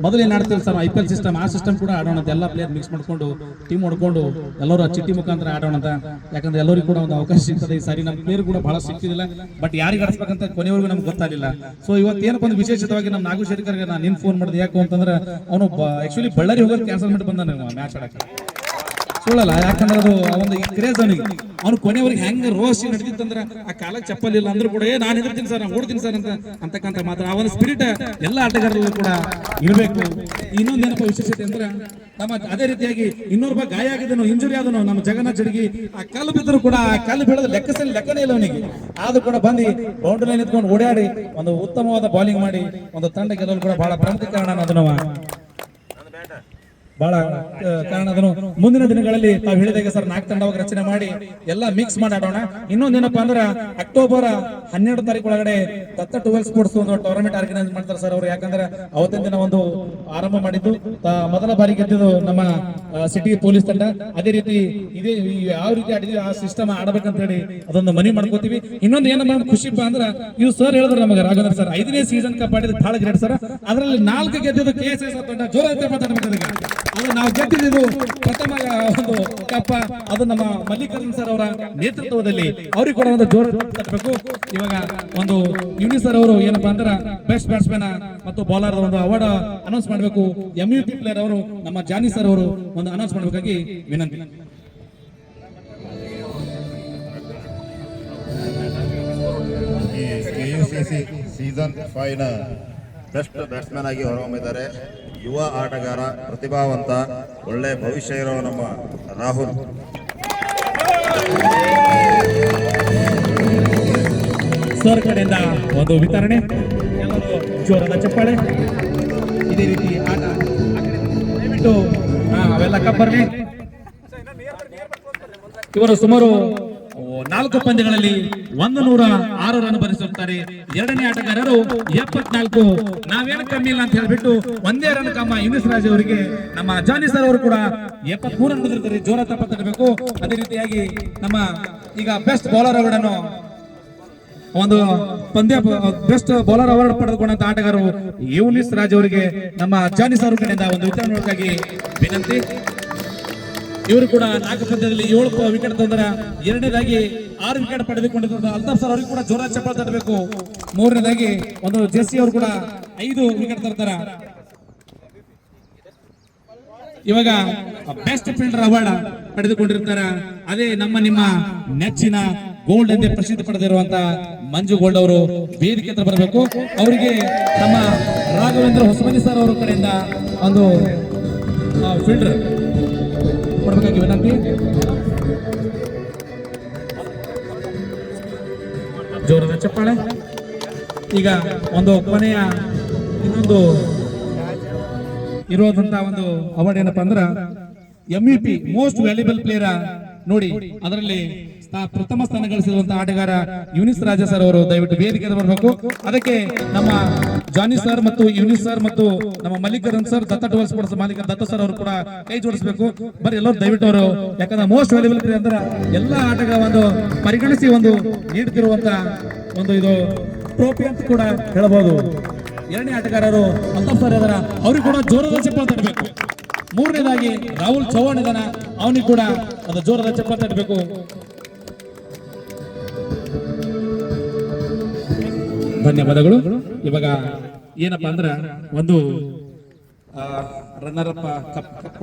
ಮೊದಲು ಏನು ಆಡ್ತೀವಿ ಸರ್ IPL ಸಿಸ್ಟಮ್, ಆ ಸಿಸ್ಟಮ್ ಕೂಡ ಆಡೋಣ ಅಂತ ಎಲ್ಲ ಪ್ಲೇಯರ್ ಮಿಕ್ಸ್ ಮಾಡ್ಕೊಂಡು ಟೀಮ್ ಹೊಡ್ಕೊಂಡು ಎಲ್ಲರೂ ಆ ಚಿಟ್ಟಿ ಮುಖಾಂತರ ಆಡೋಣ ಅಂತ. ಯಾಕಂದ್ರೆ ಎಲ್ಲರಿಗೂ ಕೂಡ ಒಂದು ಅವಕಾಶ ಸಿಗ್ತದೆ. ಈ ಸಾರಿ ನಮ್ಮ ಪ್ಲೇಯರ್ ಕೂಡ ಬಹಳ ಸಿಕ್ಕಿದಿಲ್ಲ, ಬಟ್ ಯಾರಿಗೆ ಆಡಿಸ್ಬೇಕಂತ ಕೊನೆವರೆಗೂ ನಮ್ಗೆ ಗೊತ್ತಾಗಲಿಲ್ಲ. ಸೊ ಇವತ್ತೇನಪ್ಪ ಒಂದು ವಿಶೇಷವಾಗಿ ನಮ್ಮ ನಾಗು ಶೇಖರ್ಗೆ ನಾನು ನಿನ್ ಫೋನ್ ಮಾಡಿದೆ. ಯಾಕೆ ಅಂತಂದ್ರೆ ಅವನು ಆಕ್ಚುಲಿ ಬಳ್ಳಾರಿ ಹೋಗೋದು ಕ್ಯಾನ್ಸಲ್ ಮಾಡಿ ಬಂದ ಮ್ಯಾಚ್ ಆಡಕ್ಕೆ. ಸುಳ್ಳಲ್ಲ, ಯಾಕಂದ್ರೆ ಅದು ಒಂದು ಕ್ರೇಜ್ ಅವನಿಗೆ. ಅವ್ನು ಕೊನೆವರೆಗೆ ಹೆಂಗೆ ರೋಸಿ ನಡೆದಿತ್ತಂದ್ರೆ ಆ ಕಾಲಕ್ಕೆ ಚಪ್ಪಲಿಲ್ಲ ಅಂದ್ರೂ ಕೂಡ ನಾನು ಹೆದರ್ತೀನಿ ಸರ್, ನಾನು ಓಡ್ತೀನಿ ಸರ್ ಅಂತಕ್ಕಂಥ ಮಾತ್ರ ಅವನ ಸ್ಪಿರಿಟ್ ಎಲ್ಲ ಆಟಗಾರರಲ್ಲೂ ಕೂಡ ಇರಬೇಕು. ಇನ್ನೊಂದೇನಪ್ಪ ವಿಶೇಷತೆ ಅಂದ್ರೆ ನಮ್ಮ ಅದೇ ರೀತಿಯಾಗಿ ಇನ್ನೊಬ್ಬ ಗಾಯ ಆಗಿದನು, ಇಂಜುರಿ ಆದನು ನಮ್ಮ ಜಗನ್ನಾಥ್ ಜಡಗಿ. ಆ ಕಲ್ಲು ಬಿದ್ದರೂ ಕೂಡ ಆ ಕಲ್ಲು ಬೀಳೋದು ಲೆಕ್ಕನೇ ಇಲ್ಲ ಅವನಿಗೆ. ಆದ್ರೂ ಕೂಡ ಬಂದು ಬೌಂಡ್ರಿ ಲೈನ್ ನಿಂತ್ಕೊಂಡು ಓಡಾಡಿ ಒಂದು ಉತ್ತಮವಾದ ಬಾಲಿಂಗ್ ಮಾಡಿ ಒಂದು ತಂಡ ಗೆಲ್ಲಲು ಕೂಡ ಬಹಳ ಪ್ರಮುಖ ಕಾರಣ ಅನ್ನೋದು ಬಹಳ ಕಾರಣ. ಅದನ್ನು ಮುಂದಿನ ದಿನಗಳಲ್ಲಿ ತಾವು ಹೇಳಿದಾಗ ಸರ್ 4 ತಂಡವಾಗಿ ರಚನೆ ಮಾಡಿ ಎಲ್ಲ ಮಿಕ್ಸ್ ಮಾಡಿ ಆಡೋಣ. ಇನ್ನೊಂದೇನಪ್ಪಾ ಅಂದ್ರೆ ಅಕ್ಟೋಬರ್ 12 ತಾರೀಕು ಒಳಗಡೆ ದತ್ತ 12 ಸ್ಪೋರ್ಟ್ಸ್ ಒಂದು ಟೂರ್ನಮೆಂಟ್ ಆರ್ಗನೈಸ್ ಮಾಡ್ತಾರೆ ಸರ್ ಅವರು. ಯಾಕಂದ್ರೆ ಅವತ್ತಿನ ದಿನ ಒಂದು ಆರಂಭ ಮಾಡಿದ್ದು ಮೊದಲ ಬಾರಿ ಗೆದ್ದಿದ್ದು ನಮ್ಮ ಸಿಟಿ ಪೊಲೀಸ್ ತಂಡ. ಅದೇ ರೀತಿ ಇದೇ ಯಾವ ರೀತಿ ಆಡಿದ್ವಿ ಆ ಸಿಸ್ಟಮ್ ಆಡಬೇಕಂತ ಹೇಳಿ ಅದೊಂದು ಮನಿ ಮಾಡ್ಕೋತೀವಿ. ಇನ್ನೊಂದು ಏನಮ್ಮ ಖುಷಿಪ್ಪ ಅಂದ್ರೆ ಇವು ಸರ್ ಹೇಳಿದ್ರು ನಮಗೆ ರಾಘವೇಂದ್ರ ಸರ್ 5ನೇ ಸೀಸನ್ ಕಪ್ ಆಡಿದ ಬಹಳ ಗ್ರೇಟ್ ಸರ್. ಅದರಲ್ಲಿ 4 ಗೆದ್ದಿದ್ದು KSS ತಂಡ. ಜೋರಾಗಿ ಮಾತಾಡಬೇಕು. ಅದು ನಾವು ಗೆದ್ದಿದ್ದು ಪ್ರಥಮ ಒಂದು ಕಪ್ಪ. ಅದು ನಮ್ಮ ಮಲ್ಲಿಕಾರ್ಜುನ್ ಸರ್ ಅವರ ನೇತೃತ್ವದಲ್ಲಿ ಅವ್ರಿಗೆ ಕೂಡ ಒಂದು ಜೋರ ತಟ್ಟಬೇಕು. ಇವಾಗ ಒಂದು ಯುನಿ ಸರ್ ಅವರು ಏನಪ್ಪಾ ಅಂದ್ರೆ ಬೆಸ್ಟ್ ಬ್ಯಾಟ್ಸ್ಮನ್ ಮತ್ತು ಬೌಲರ್ ಒಂದು ಅವಾರ್ಡ್ ಅನೌನ್ಸ್ ಮಾಡಬೇಕು. MVP ಪ್ಲೇಯರ್ ಅವರು ನಮ್ಮ ಜಾನಿ ಸರ್ ಅವರು ಒಂದು ಅನೌನ್ಸ್ ಮಾಡಬೇಕಾಗಿ ವಿನಂತಿ. KUCC ಸೀಸನ್ 5 ನ ಬೆಸ್ಟ್ ಬ್ಯಾಟ್ಸ್ಮನ್ ಆಗಿ ಹೊರಹೊಮ್ಮಿದ್ದಾರೆ ಯುವ ಆಟಗಾರ, ಪ್ರತಿಭಾವಂತ, ಒಳ್ಳೆ ಭವಿಷ್ಯ ಇರೋ ನಮ್ಮ ರಾಹುಲ್. ಸರ್ ಕಡೆಯಿಂದ ಒಂದು ವಿತರಣೆ, ಎಲ್ಲರೂ ಜೋರಾದ ಚಪ್ಪಾಳೆ. ಇದೇ ರೀತಿ ಆಟ ದಯವಿಟ್ಟು ಅವೆಲ್ಲ ಕಬ್ಬರ್ಲಿ. ಇವರು ಸುಮಾರು 4 ಪಂದ್ಯಗಳಲ್ಲಿ 106 ರನ್ ಬರೆಸುತ್ತಾರೆ. ಎರಡನೇ ಆಟಗಾರರು 74. ನಾವೇನು ಕಮ್ಮಿ ಇಲ್ಲ ಅಂತ ಹೇಳ್ಬಿಟ್ಟು 1 ರನ್ ಕಮ್ಮ ಯುನಿಸ್ ರಾಜ್ ಅವರಿಗೆ ನಮ್ಮ ಜಾನಿ ಸರ್ ಅವರು ಕೂಡ 73 ರನ್ ಬಂದಿರ್ತಾರೆ. ಜೋರ ತಪ್ಪಬೇಕು. ಅದೇ ರೀತಿಯಾಗಿ ನಮ್ಮ ಈಗ ಬೆಸ್ಟ್ ಬೌಲರ್ ಅವಾರ್ಡ್ ಅನ್ನು ಒಂದು ಪಂದ್ಯ ಬೆಸ್ಟ್ ಬೌಲರ್ ಅವಾರ್ಡ್ ಪಡೆದುಕೊಂಡಂತ ಆಟಗಾರರು ಯುನಿಸ್ ರಾಜ್ ಅವರಿಗೆ ನಮ್ಮ ಜಾನಿ ಸರ್ ಕಡೆಯಿಂದ ಒಂದು ವಿತರಣೆಗಾಗಿ ವಿನಂತಿ. ಇವರು ಕೂಡ 4 ಪಂದ್ಯದಲ್ಲಿ 7 ವಿಕೆಟ್ ತಂದರೆ, ಎರಡನೇದಾಗಿ 6 ವಿಕೆಟ್ ಪಡೆದುಕೊಂಡಿದ್ದ ಅಲ್ತಾಫ್ ಸರ್ ಅವರಿಗೆ ಕೂಡ ಜೋರ ಚಪ್ಪಾಳೆ ತರಬೇಕು. ಮೂರನೇದಾಗಿ ಒಂದು ಜೆಸ್ಸಿ ಅವರು ಕೂಡ 5 ವಿಕೆಟ್ ತರ್ತಾರ. ಇವಾಗ ಬೆಸ್ಟ್ ಫೀಲ್ಡರ್ ಅವಾರ್ಡ್ ಪಡೆದುಕೊಂಡಿರ್ತಾರ. ಅದೇ ನಿಮ್ಮ ನೆಚ್ಚಿನ ಗೋಲ್ಡ್ ಎಂದೇ ಪ್ರಸಿದ್ಧಿ ಪಡೆದಿರುವಂತ ಮಂಜು ಗೋಲ್ಡ್ ಅವರು ವೇದಿಕೆ ಹತ್ರ ಬರಬೇಕು. ಅವರಿಗೆ ನಮ್ಮ ರಾಘವೇಂದ್ರ ಹೊಸಮನಿ ಸರ್ ಅವರ ಕಡೆಯಿಂದ ಒಂದು ಫೀಲ್ಡರ್ ಕೊಡಬೇಕಾಗಿ ವಿನಂತಿ. ಜೋರದ ಚಪ್ಪಾಳೆ. ಈಗ ಒಂದು ಕೊನೆಯ ಇನ್ನೊಂದು ಇರೋದಂತ ಒಂದು ಅವಾರ್ಡ್ ಏನಪ್ಪಾ ಅಂದ್ರ MVP ಮೋಸ್ಟ್ ವ್ಯಾಲ್ಯೂಬಲ್ ಪ್ಲೇಯರ್ ನೋಡಿ. ಅದರಲ್ಲಿ ಪ್ರಥಮ ಸ್ಥಾನ ಗಳಿಸಿರುವಂತಹ ಆಟಗಾರ ಯುನಿಸ್ ರಾಜ ಸರ್ ಅವರು ದಯವಿಟ್ಟು ವೇದಿಕೆ ಬರಬೇಕು. ಅದಕ್ಕೆ ನಮ್ಮ ಜಾನಿ ಸರ್ ಮತ್ತು ಯುನಿಸ್ ಸರ್ ಮತ್ತು ನಮ್ಮ ಮಲ್ಲಿಕಾರ್ಜುನ್ ಸರ್, ದತ್ತ 12 ಸ್ಪೋರ್ಟ್ಸ್ ಮಾಲೀಕ ದತ್ತ ಸರ್ ಅವರು ಕೂಡ ಕೈ ಜೋಡಿಸಬೇಕು. ಬರೀ ಎಲ್ಲರೂ ದಯವಿಟ್ಟು ಅವರು, ಯಾಕಂದ್ರೆ ಮೋಸ್ಟ್ ವ್ಯಾಲ್ಯೂಬಲ್ ಪ್ಲೇಯರ್ ಅಂದ್ರೆ ಎಲ್ಲ ಆಟಗಾರ ಒಂದು ಪರಿಗಣಿಸಿ ಒಂದು ನೀಡುತ್ತಿರುವಂತ ಒಂದು ಇದು ಟ್ರೋಫಿ ಅಂತ ಕೂಡ ಹೇಳಬಹುದು. ಎರಡನೇ ಆಟಗಾರರು ಅಲ್ತಾಫ್ ಸರ್ ಇದಾರ, ಅವ್ರಿಗೆ ಕೂಡ ಜೋರದ ಚಪ್ಪಾಳೆ ತಟ್ಟಬೇಕು. ಮೂರನೇದಾಗಿ ರಾಹುಲ್ ಚೌಹಾಣ್ ಇದಾನ, ಅವನಿಗೆ ಕೂಡ ಒಂದು ಜೋರದ ಚಪ್ಪಾಳೆ ತಟ್ಟಬೇಕು. ಧನ್ಯವಾದಗಳು. ಇವಾಗ ಏನಪ್ಪಾ ಅಂದ್ರ ಒಂದು ರನ್ನರ್ ಅಪ್ ಕಪ್